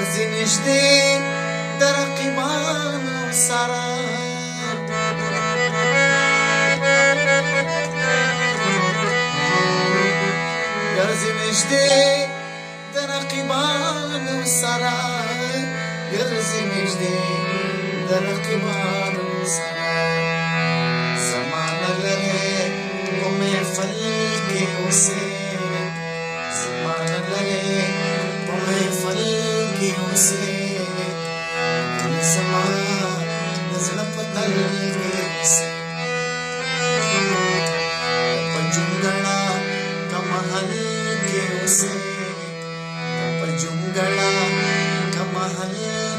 ګرځي نږدې د رقیبانو سره ګرځي نږدې د رقیبانو سره ګرځي نږدې د رقیبانو سره زمانه لري په محفل کې اوسې زمانه لري په محفل کې اوسې زما د زړه په تل کې اوسې په جونګړه کمحل کې اوسې په جونګړه کمحل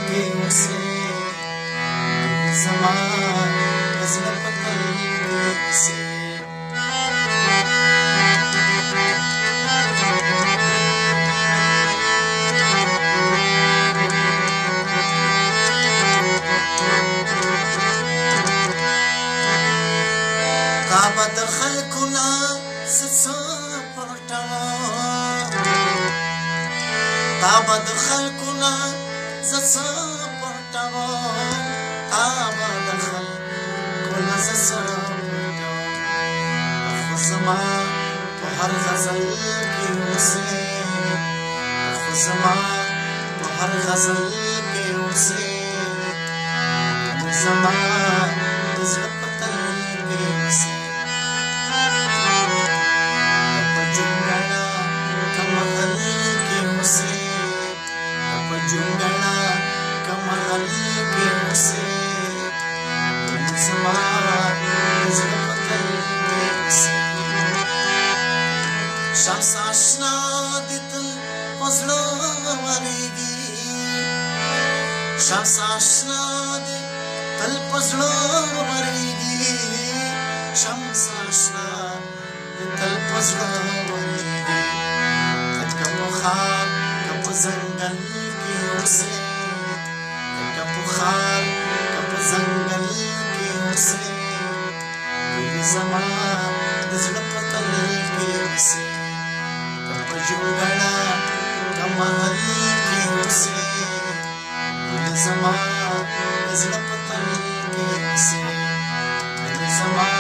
کې اوسې زما د زړه په تل کې اوسې کعبه د خلکو نه زه څه پټوم کعبه د خلکو نه زه څه پټوم کعبه د خلکو نه زه څه پټوم خو زما په هر غزل کې اوسې خو زما په هر غزل کې اوسې زما د زړه په تل کې اوسې شمس آشنا دې تل په زړه ورېږي شمس آشنا دې تل په زړه ورېږي شمس آشنا دې تل په زړه ورېږي که په ښار که په ځنګل کې اوسې که په ښار که په ځنګل کې اوسې ګلې زما د زړه په تل کې اوسې په جونګړه کمحل کې اوسې ګلې زما د زړه په تل کې اوسې ګلې زما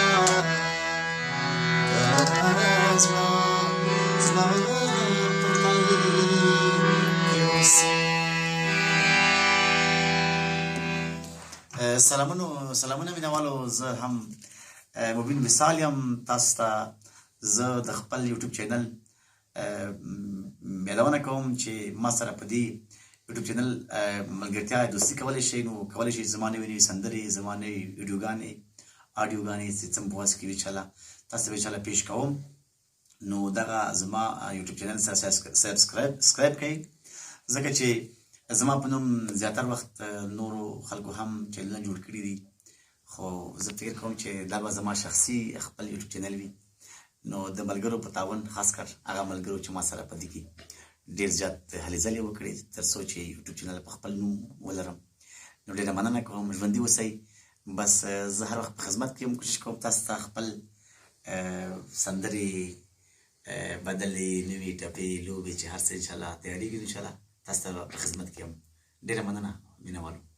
سلامونه مینوالو زه هم مبین وصال یم تاسو ته زه د خپل یوټیوب چینل یادونه کوم چې ما سره په دې یوټیوب چینل ملګرتیا دوستي کولی شئ نو کولی شئ زما نوې نوې سندرې زما نوې ویډیوګانې آډیوګانې چې څه په وس کې وي انشاءالله تاسو ته انشاءالله پیش کوم نو دغه زما یوټیوب چینل سره سبسکرایب کړئ ځکه چې زما په نوم زیاتر وخت نورو خلکو هم چینلونه جوړ کړي دي خو زه فکر کوم چې دا به زما شخصي خپل یوټیوب چینل وي نو د ملګرو په تعاون خاص کر هغه ملګرو چې ما سره په دې کې ډېر زیات هلې ځلې وکړې تر څو چې یوټیوب چینل په خپل نوم ولرم نو ډېره مننه کوم ژوندي اوسئ بس زه هر وخت په خدمت کې یم کوشش کوم تاسو ته خپل سندرې بدلې نوې ټپې لوبې چې هر څه انشاءالله تیارېږي انشاءالله تاسو ته په خدمت کې یم ډېره مننه مینه والو